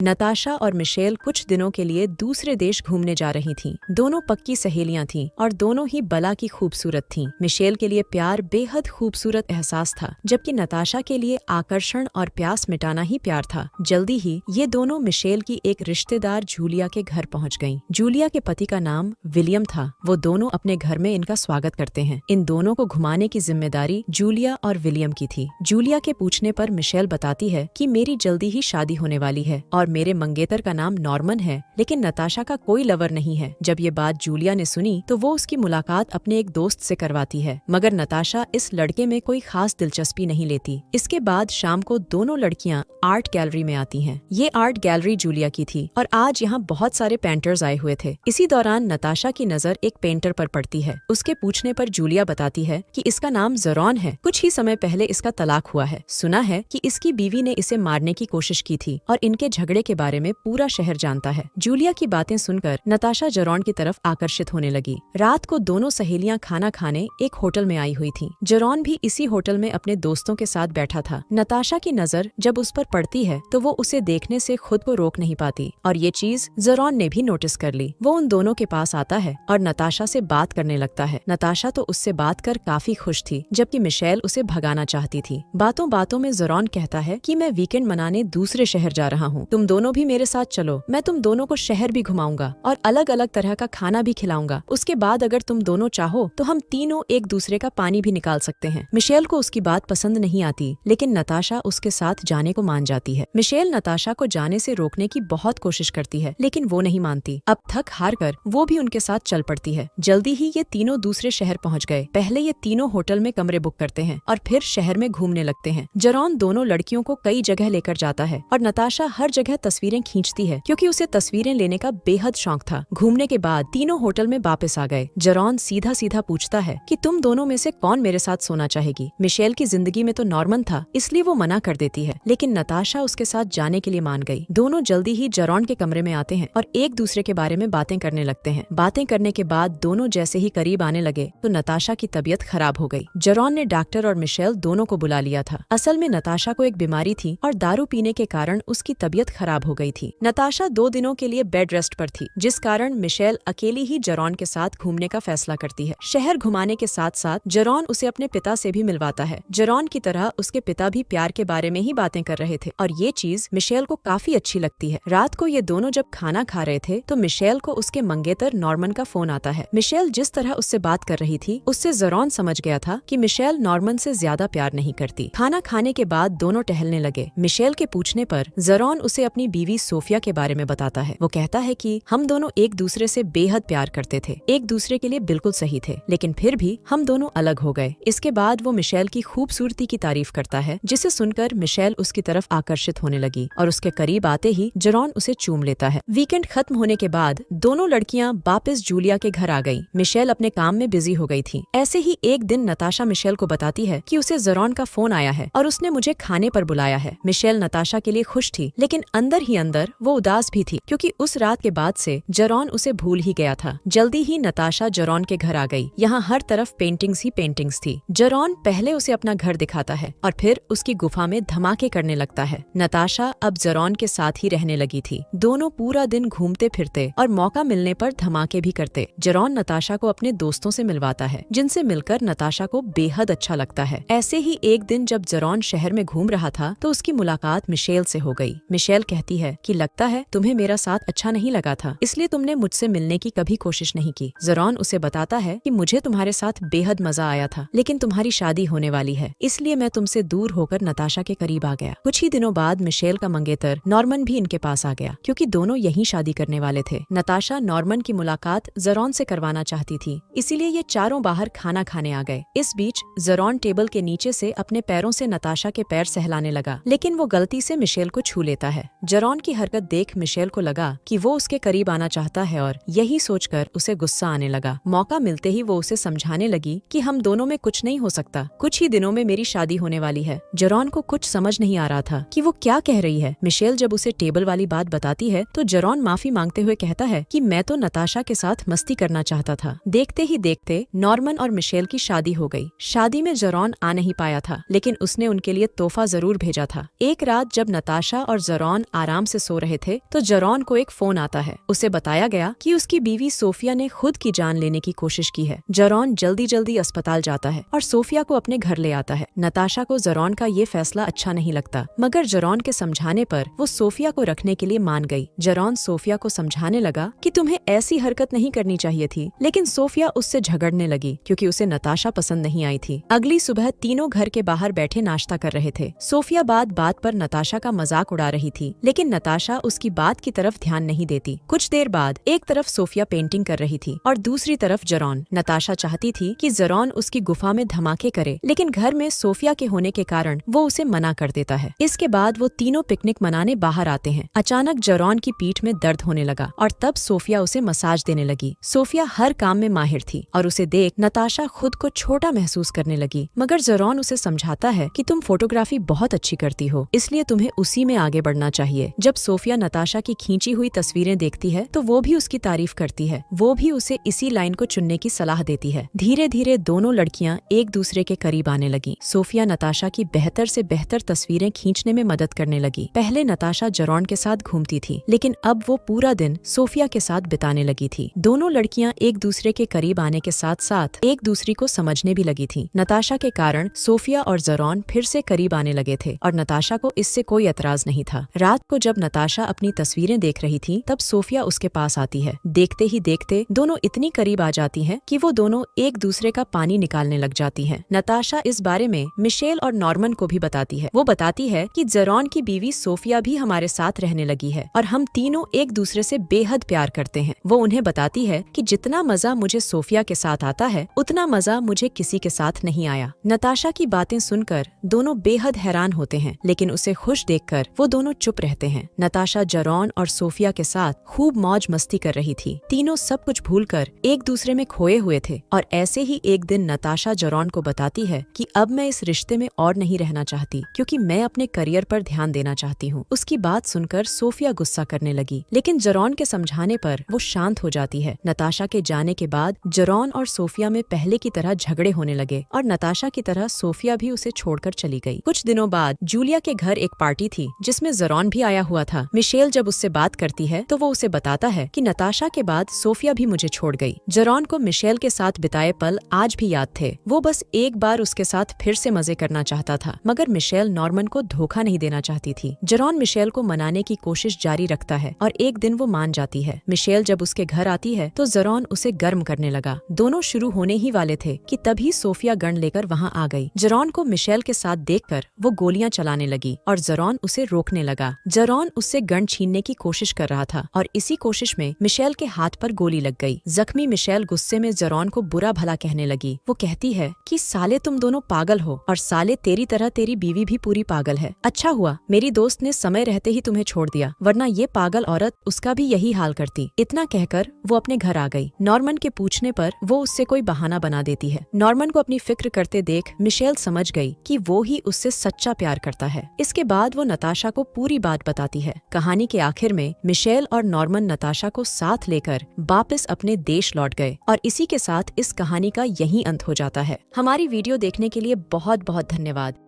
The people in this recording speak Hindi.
नताशा और मिशेल कुछ दिनों के लिए दूसरे देश घूमने जा रही थीं। दोनों पक्की सहेलियां थीं और दोनों ही बला की खूबसूरत थीं। मिशेल के लिए प्यार बेहद खूबसूरत एहसास था, जबकि नताशा के लिए आकर्षण और प्यास मिटाना ही प्यार था। जल्दी ही ये दोनों मिशेल की एक रिश्तेदार जूलिया के घर पहुंच गईं। जूलिया के पति का नाम विलियम था। वो दोनों अपने घर में इनका स्वागत करते हैं। इन दोनों को घुमाने की जिम्मेदारी जूलिया और विलियम की थी। जूलिया के पूछने पर मिशेल बताती है कि मेरी जल्दी ही शादी होने वाली है और मेरे मंगेतर का नाम नॉर्मन है, लेकिन नताशा का कोई लवर नहीं है। जब ये बात जूलिया ने सुनी तो वो उसकी मुलाकात अपने एक दोस्त से करवाती है, मगर नताशा इस लड़के में कोई खास दिलचस्पी नहीं लेती। इसके बाद शाम को दोनों लड़कियां आर्ट गैलरी में आती हैं। ये आर्ट गैलरी जूलिया की थी और आज यहाँ बहुत सारे पेंटर्स आए हुए थे। इसी दौरान नताशा की नजर एक पेंटर पर पड़ती है। उसके पूछने पर जूलिया बताती है कि इसका नाम ज़ेरोन है। कुछ ही समय पहले इसका तलाक हुआ है। सुना है कि इसकी बीवी ने इसे मारने की कोशिश की थी और इनके झगड़े के बारे में पूरा शहर जानता है। जूलिया की बातें सुनकर नताशा ज़ेरोन की तरफ आकर्षित होने लगी। रात को दोनों सहेलियां खाना खाने एक होटल में आई हुई थीं। ज़ेरोन भी इसी होटल में अपने दोस्तों के साथ बैठा था। नताशा की नजर जब उस पर पड़ती है तो वो उसे देखने से खुद को रोक नहीं पाती और ये चीज ज़ेरोन ने भी नोटिस कर ली। वो उन दोनों के पास आता है और नताशा से बात करने लगता है। नताशा तो उससे बात कर काफी खुश थी, जबकि मिशेल उसे भगाना चाहती थी। बातों बातों में ज़ेरोन कहता है कि मैं वीकेंड मनाने दूसरे शहर जा रहा हूँ, तुम दोनों भी मेरे साथ चलो। मैं तुम दोनों को शहर भी घुमाऊंगा और अलग अलग तरह का खाना भी खिलाऊंगा। उसके बाद अगर तुम दोनों चाहो तो हम तीनों एक दूसरे का पानी भी निकाल सकते हैं। मिशेल को उसकी बात पसंद नहीं आती, लेकिन नताशा उसके साथ जाने को मान जाती है। मिशेल नताशा को जाने से रोकने की बहुत कोशिश करती है, लेकिन वो नहीं मानती। अब थक हार कर वो भी उनके साथ चल पड़ती है। जल्दी ही ये तीनों दूसरे शहर पहुँच गए। पहले ये तीनों होटल में कमरे बुक करते हैं और फिर शहर में घूमने लगते हैं। ज़ेरोन दोनों लड़कियों को कई जगह लेकर जाता है और नताशा हर जगह तस्वीरें खींचती है, क्योंकि उसे तस्वीरें लेने का बेहद शौक था। घूमने के बाद तीनों होटल में वापस आ गए। ज़ेरोन सीधा सीधा पूछता है कि तुम दोनों में से कौन मेरे साथ सोना चाहेगी। मिशेल की जिंदगी में तो नॉर्मन था, इसलिए वो मना कर देती है, लेकिन नताशा उसके साथ जाने के लिए मान गई। दोनों जल्दी ही ज़ेरोन के कमरे में आते हैं और एक दूसरे के बारे में बातें करने लगते हैं। बातें करने के बाद दोनों जैसे ही करीब आने लगे तो नताशा की तबीयत खराब हो गई। ज़ेरोन ने डॉक्टर और मिशेल दोनों को बुला लिया था। असल में नताशा को एक बीमारी थी और दारू पीने के कारण उसकी तबीयत खराब हो गई थी। नताशा 2 दिनों के लिए बेड रेस्ट पर थी, जिस कारण मिशेल अकेली ही ज़ेरोन के साथ घूमने का फैसला करती है। शहर घुमाने के साथ साथ ज़ेरोन उसे अपने पिता से भी मिलवाता है। ज़ेरोन की तरह उसके पिता भी प्यार के बारे में ही बातें कर रहे थे और ये चीज मिशेल को काफी अच्छी लगती है। रात को ये दोनों जब खाना खा रहे थे तो मिशेल को उसके मंगेतर नॉर्मन का फोन आता है। मिशेल जिस तरह उससे बात कर रही थी उससे ज़ेरोन समझ गया था कि मिशेल नॉर्मन से ज्यादा प्यार नहीं करती। खाना खाने के बाद दोनों टहलने लगे। मिशेल के पूछने पर ज़ेरोन उसे अपनी बीवी सोफिया के बारे में बताता है। वो कहता है कि हम दोनों एक दूसरे से बेहद प्यार करते थे, एक दूसरे के लिए बिल्कुल सही थे, लेकिन फिर भी हम दोनों अलग हो गए। इसके बाद वो मिशेल की खूबसूरती की तारीफ करता है, जिसे सुनकर मिशेल उसकी तरफ आकर्षित होने लगी और उसके करीब आते ही ज़ेरोन उसे चूम लेता है। वीकेंड खत्म होने के बाद दोनों लड़कियां वापस जूलिया के घर आ गईं। मिशेल अपने काम में बिजी हो गई थी। ऐसे ही एक दिन नताशा मिशेल को बताती है कि उसे ज़ेरोन का फोन आया है और उसने मुझे खाने पर बुलाया है। मिशेल नताशा के लिए खुश थी, लेकिन अंदर ही अंदर वो उदास भी थी, क्योंकि उस रात के बाद से ज़ेरोन उसे भूल ही गया था। जल्दी ही नताशा ज़ेरोन के घर आ गई। यहाँ हर तरफ पेंटिंग्स ही पेंटिंग्स थी। ज़ेरोन पहले उसे अपना घर दिखाता है और फिर उसकी गुफा में धमाके करने लगता है। नताशा अब ज़ेरोन के साथ ही रहने लगी थी। दोनों पूरा दिन घूमते फिरते और मौका मिलने पर धमाके भी करते। ज़ेरोन नताशा को अपने दोस्तों से मिलवाता है, जिनसे मिलकर नताशा को बेहद अच्छा लगता है। ऐसे ही एक दिन जब ज़ेरोन शहर में घूम रहा था तो उसकी मुलाकात मिशेल से हो गई। मिशेल कहती है कि लगता है तुम्हें मेरा साथ अच्छा नहीं लगा था, इसलिए तुमने मुझसे मिलने की कभी कोशिश नहीं की। ज़ेरोन उसे बताता है कि मुझे तुम्हारे साथ बेहद मजा आया था, लेकिन तुम्हारी शादी होने वाली है, इसलिए मैं तुमसे दूर होकर नताशा के करीब आ गया। कुछ ही दिनों बाद मिशेल का मंगेतर नॉर्मन भी इनके पास आ गया, क्योंकि दोनों यहीं शादी करने वाले थे। नताशा नॉर्मन की मुलाकात ज़ेरोन से करवाना चाहती थी, इसीलिए ये चारों बाहर खाना खाने आ गए। इस बीच ज़ेरोन टेबल के नीचे से अपने पैरों से नताशा के पैर सहलाने लगा, लेकिन वो गलती से मिशेल को छू लेता है। ज़ेरोन की हरकत देख मिशेल को लगा कि वो उसके करीब आना चाहता है और यही सोचकर उसे गुस्सा आने लगा। मौका मिलते ही वो उसे समझाने लगी कि हम दोनों में कुछ नहीं हो सकता, कुछ ही दिनों में मेरी शादी होने वाली है। ज़ेरोन को कुछ समझ नहीं आ रहा था कि वो क्या कह रही है। मिशेल जब उसे टेबल वाली बात बताती है तो ज़ेरोन माफी मांगते हुए कहता है कि मैं तो नताशा के साथ मस्ती करना चाहता था। देखते ही देखते नॉर्मन और मिशेल की शादी हो गई। शादी में ज़ेरोन आ नहीं पाया था, लेकिन उसने उनके लिए तोहफा जरूर भेजा था। एक रात जब नताशा और ज़ेरोन आराम से सो रहे थे तो जरॉन को एक फोन आता है। उसे बताया गया कि उसकी बीवी सोफिया ने खुद की जान लेने की कोशिश की है। जरॉन जल्दी जल्दी अस्पताल जाता है और सोफिया को अपने घर ले आता है। नताशा को जरॉन का ये फैसला अच्छा नहीं लगता, मगर जरॉन के समझाने पर वो सोफिया को रखने के लिए मान गई। जरॉन सोफिया को समझाने लगा कि तुम्हें ऐसी हरकत नहीं करनी चाहिए थी, लेकिन सोफिया उससे झगड़ने लगी क्योंकि उसे नताशा पसंद नहीं आई थी। अगली सुबह तीनों घर के बाहर बैठे नाश्ता कर रहे थे। सोफिया बात बात पर नताशा का मजाक उड़ा रही थी, लेकिन नताशा उसकी बात की तरफ ध्यान नहीं देती। कुछ देर बाद एक तरफ सोफिया पेंटिंग कर रही थी और दूसरी तरफ जरॉन। नताशा चाहती थी कि जरॉन उसकी गुफा में धमाके करे, लेकिन घर में सोफिया के होने के कारण वो उसे मना कर देता है। इसके बाद वो तीनों पिकनिक मनाने बाहर आते हैं। अचानक जरॉन की पीठ में दर्द होने लगा और तब सोफिया उसे मसाज देने लगी। सोफिया हर काम में माहिर थी और उसे देख नताशा खुद को छोटा महसूस करने लगी, मगर जरॉन उसे समझाता है कि तुम फोटोग्राफी बहुत अच्छी करती हो, इसलिए तुम्हें उसी में आगे बढ़ना चाहिए। जब सोफिया नताशा की खींची हुई तस्वीरें देखती है तो वो भी उसकी तारीफ करती है। वो भी उसे इसी लाइन को चुनने की सलाह देती है। धीरे धीरे दोनों लड़कियां एक दूसरे के करीब आने लगी। सोफिया नताशा की बेहतर से बेहतर तस्वीरें खींचने में मदद करने लगी। पहले नताशा जरॉन के साथ घूमती थी, लेकिन अब वो पूरा दिन सोफिया के साथ बिताने लगी थी। दोनों लड़कियां एक दूसरे के करीब आने के साथ साथ एक दूसरे को समझने भी लगी थी। नताशा के कारण सोफिया और जरॉन फिर से करीब आने लगे थे और नताशा को इससे कोई एतराज नहीं था। रात को जब नताशा अपनी तस्वीरें देख रही थी, तब सोफिया उसके पास आती है। देखते ही देखते दोनों इतनी करीब आ जाती हैं कि वो दोनों एक दूसरे का पानी निकालने लग जाती हैं। नताशा इस बारे में मिशेल और नॉर्मन को भी बताती है। वो बताती है कि जरॉन की बीवी सोफिया भी हमारे साथ रहने लगी है और हम तीनों एक दूसरे से बेहद प्यार करते हैं। वो उन्हें बताती है कि जितना मजा मुझे सोफिया के साथ आता है, उतना मजा मुझे किसी के साथ नहीं आया। नताशा की बातें सुनकर दोनों बेहद हैरान होते हैं, लेकिन उसे खुश देखकर वो दोनों चुप रहते हैं। नताशा जरॉन और सोफिया के साथ खूब मौज मस्ती कर रही थी। तीनों सब कुछ भूलकर एक दूसरे में खोए हुए थे और ऐसे ही एक दिन नताशा जरॉन को बताती है कि अब मैं इस रिश्ते में और नहीं रहना चाहती, क्योंकि मैं अपने करियर पर ध्यान देना चाहती हूँ। उसकी बात सुनकर सोफिया गुस्सा करने लगी, लेकिन जरॉन के समझाने पर वो शांत हो जाती है। नताशा के जाने के बाद जरॉन और सोफिया में पहले की तरह झगड़े होने लगे और नताशा की तरह सोफिया भी उसे छोड़कर चली गई। कुछ दिनों बाद जूलिया के घर एक पार्टी थी जिसमें जरॉन भी आया हुआ था। मिशेल जब उससे बात करती है तो वो उसे बताता है कि नताशा के बाद सोफिया भी मुझे छोड़ गई। जरॉन को मिशेल के साथ बिताए पल आज भी याद थे। वो बस एक बार उसके साथ फिर से मजे करना चाहता था, मगर मिशेल नॉर्मन को धोखा नहीं देना चाहती थी। जरॉन मिशेल को मनाने की कोशिश जारी रखता है और एक दिन वो मान जाती है। मिशेल जब उसके घर आती है तो जरॉन उसे गर्म करने लगा। दोनों शुरू होने ही वाले थे कि तभी सोफिया गन लेकर वहाँ आ गई। जरॉन को मिशेल के साथ देखकर वो गोलियां चलाने लगी और जरॉन उसे रोकने लगा। जरॉन उससे गन छीनने की कोशिश कर रहा था और इसी कोशिश में मिशेल के हाथ पर गोली लग गई। जख्मी मिशेल गुस्से में जरॉन को बुरा भला कहने लगी। वो कहती है कि साले तुम दोनों पागल हो और साले तेरी तरह तेरी बीवी भी पूरी पागल है। अच्छा हुआ मेरी दोस्त ने समय रहते ही तुम्हें छोड़ दिया, वरना ये पागल औरत उसका भी यही हाल करती। इतना कहकर वो अपने घर आ गई। नॉर्मन के पूछने पर वो उससे कोई बहाना बना देती है। नॉर्मन को अपनी फिक्र करते देख मिशेल समझ गई कि वो ही उससे सच्चा प्यार करता है। इसके बाद वो नताशा को पूरी बात बताती है। कहानी के आखिर में मिशेल और नॉर्मन नताशा को साथ लेकर वापस अपने देश लौट गए और इसी के साथ इस कहानी का यही अंत हो जाता है। हमारी वीडियो देखने के लिए बहुत बहुत धन्यवाद।